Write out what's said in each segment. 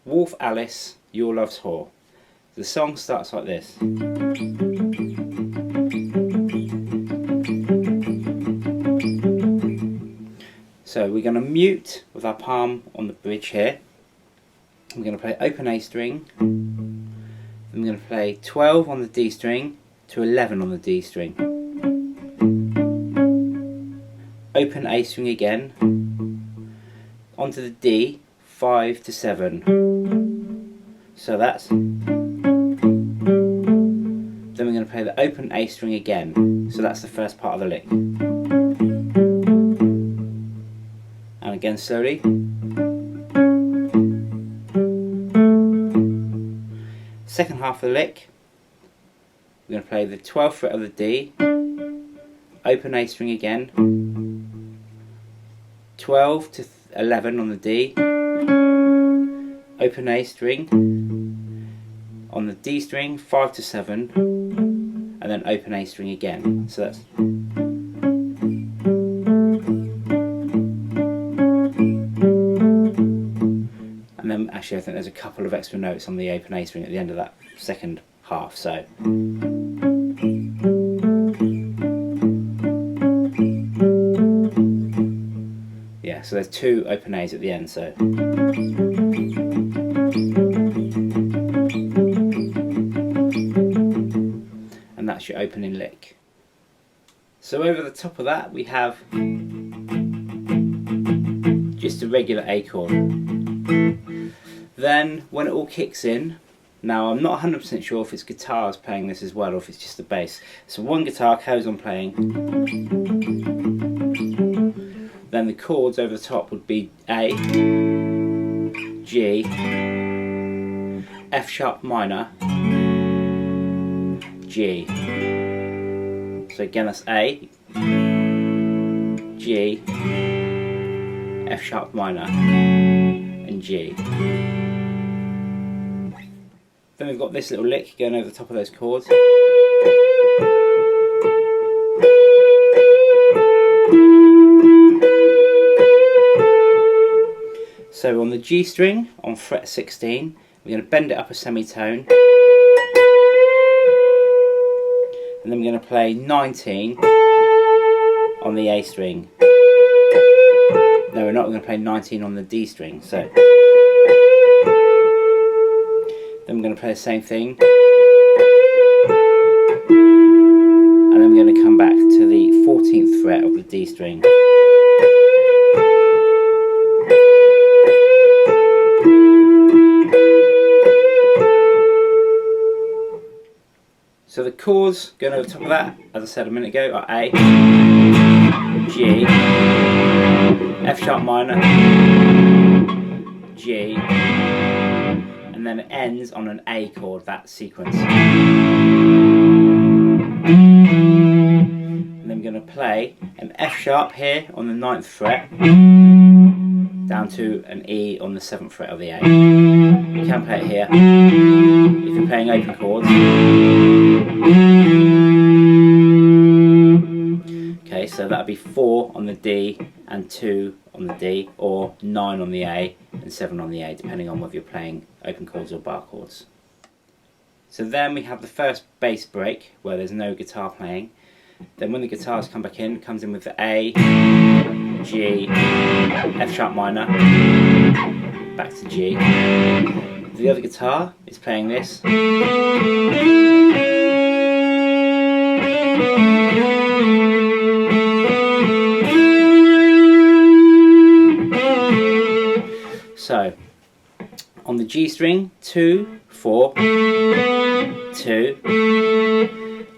Wolf Alice, Your Love's Whore. The song starts like this. So we're going to mute with our palm on the bridge here. We're going to play open A string. Then we're going to play 12 on the D string to 11 on the D string. Open A string again. Onto the D, 5 to 7. So that's. Then we're going to play the open A string again. So that's the first part of the lick. And again slowly. Second half of the lick, we're going to play the 12th fret of the D, open A string again, 12 to 11 on the D, open A string, on the D string 5 to 7, and then open A string again. So that's. Actually, I think there's a couple of extra notes on the open A string at the end of that second half, so. Yeah, so there's 2 open A's at the end, so. And that's your opening lick. So over the top of that we have just a regular A chord. Then when it all kicks in, now I'm not 100% sure if it's guitars playing this as well or if it's just the bass. So one guitar carries on playing, then the chords over the top would be A, G, F sharp minor, G. So again that's A, G, F sharp minor and G. Then we've got this little lick going over the top of those chords. So on the G string, on fret 16, we're going to bend it up a semitone. And then we're going to play 19 on the A string. No, we're not going to play 19 on the D string. So then we're going to play the same thing, and then we're going to come back to the 14th fret of the D string. So the chords going over the top of that, as I said a minute ago, are A, G, F sharp minor, G, and then it ends on an A chord, that sequence. And then we're going to play an F sharp here on the 9th fret, down to an E on the 7th fret of the A. You can play it here if you're playing open chords. Okay, so that'd be 4 on the D and 2 on the D, or 9 on the A and 7 on the A, depending on whether you're playing open chords or bar chords. So then we have the first bass break where there's no guitar playing. Then when the guitars come back in, it comes in with the A, G, F sharp minor, back to G. The other guitar is playing this. So, on the G string, 2, 4, 2.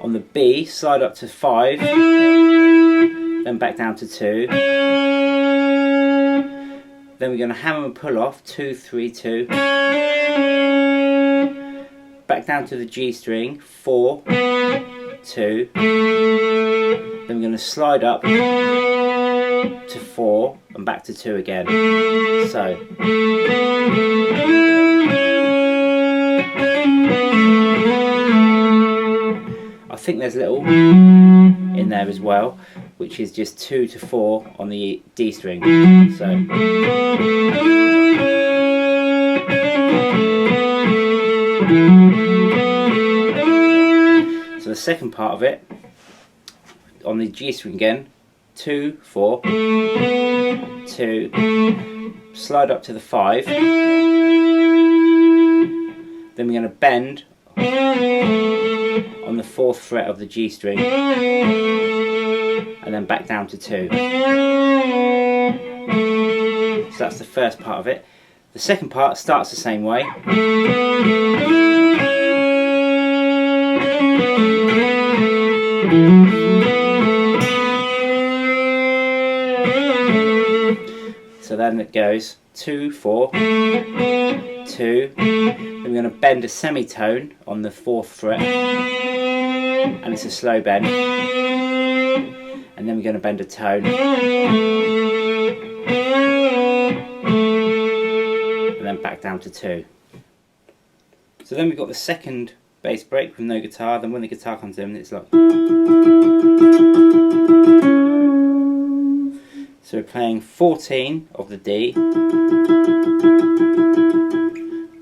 On the B, slide up to 5, then back down to 2. Then we're going to hammer and pull off 2, 3, 2. Back down to the G string, 4, 2. Then we're going to slide up to 4 and back to 2 again. So. I think there's a little in there as well, which is just 2 to 4 on the D string. So. So the second part of it, on the G string again, 2, 4, 2, slide up to the 5, then we're going to bend on the 4th fret of the G string, and then back down to 2. So that's the first part of it. The second part starts the same way. So then it goes 2, 4, 2, then we're going to bend a semitone on the 4th fret, and it's a slow bend, and then we're going to bend a tone, and then back down to 2. So then we've got the second bass break with no guitar. Then when the guitar comes in, it's like. So we're playing 14 of the D, then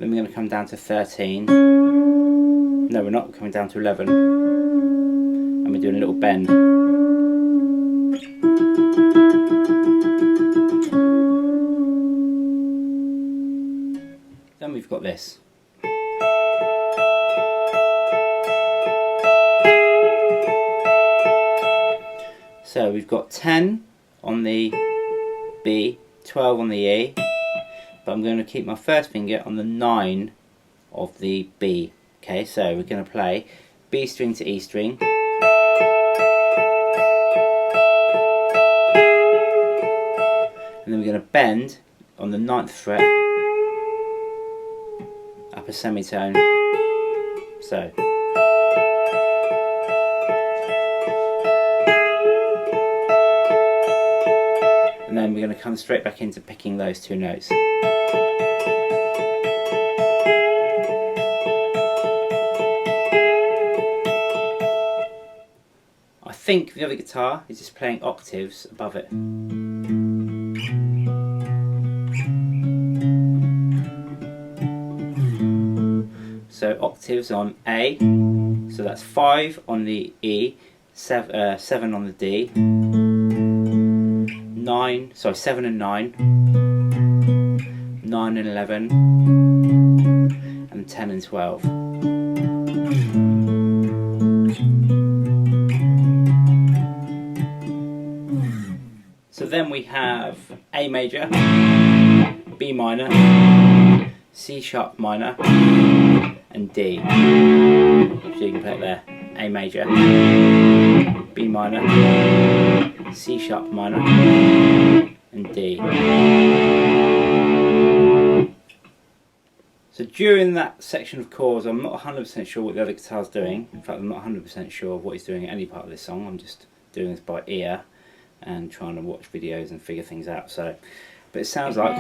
we're going to come down to 13, no we're not, we're coming down to 11, and we're doing a little bend. Then we've got this. So we've got 10 on the B, 12 on the E, but I'm going to keep my first finger on the 9 of the B. Okay, so we're going to play B string to E string, and then we're going to bend on the 9th fret up a semitone, so. And then we're going to come straight back into picking those two notes. I think the other guitar is just playing octaves above it. So octaves on A, so that's 5 on the E, 7 on the D, 7 and 9, 9 and 11, and 10 and 12. So then we have A major, B minor, C sharp minor, and D. So you can play it there. A major, B minor, C sharp minor, and D. So during that section of chords, I'm not 100% sure what the other guitar's doing. In fact, I'm not 100% sure of what he's doing at any part of this song. I'm just doing this by ear and trying to watch videos and figure things out. So, but it sounds like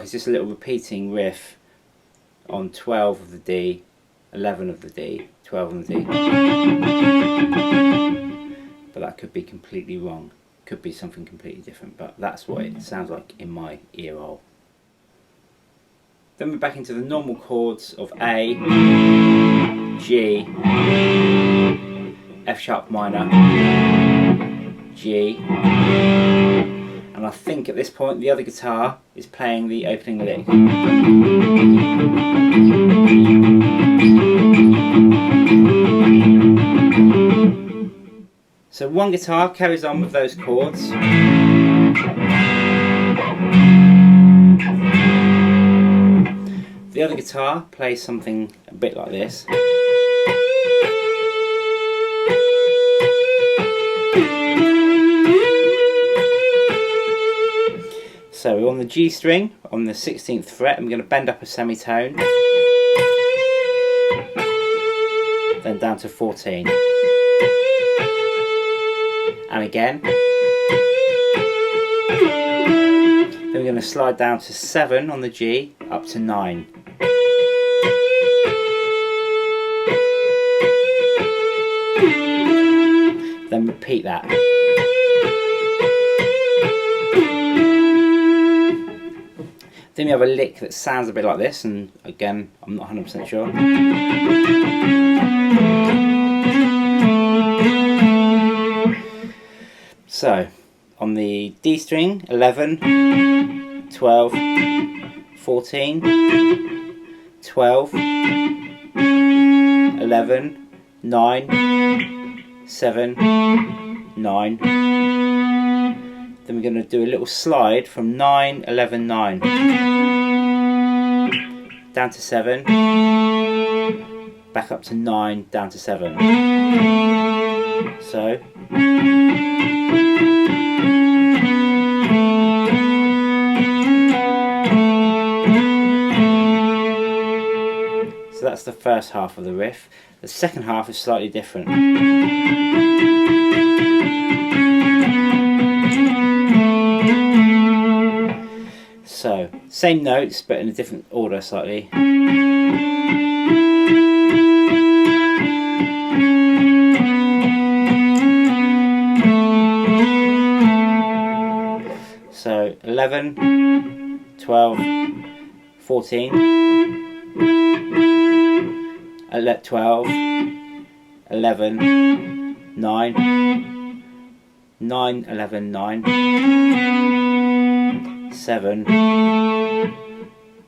it's just a little repeating riff on 12 of the D, 11 of the D, 12 of the D. But that could be completely wrong. Could be something completely different, but that's what it sounds like in my ear hole. Then we're back into the normal chords of A, G, F sharp minor, G, and I think at this point the other guitar is playing the opening lick. So one guitar carries on with those chords. The other guitar plays something a bit like this. So we're on the G string, on the 16th fret, and we're going to bend up a semitone, then down to 14. And again. Then we're going to slide down to 7 on the G, up to 9. Then repeat that. Then we have a lick that sounds a bit like this, and again, I'm not 100% sure. So, on the D string, 11, 12, 14, 12, 11, 9, 7, 9. Then we're going to do a little slide from 9, 11, 9 down to 7, back up to 9, down to 7. So that's the first half of the riff. The second half is slightly different. So, same notes but in a different order slightly. So 11, 12, 14, 12, 11, 9, 9, 11, 9, 7,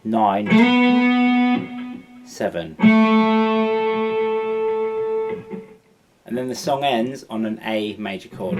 9, 7. And then the song ends on an A major chord.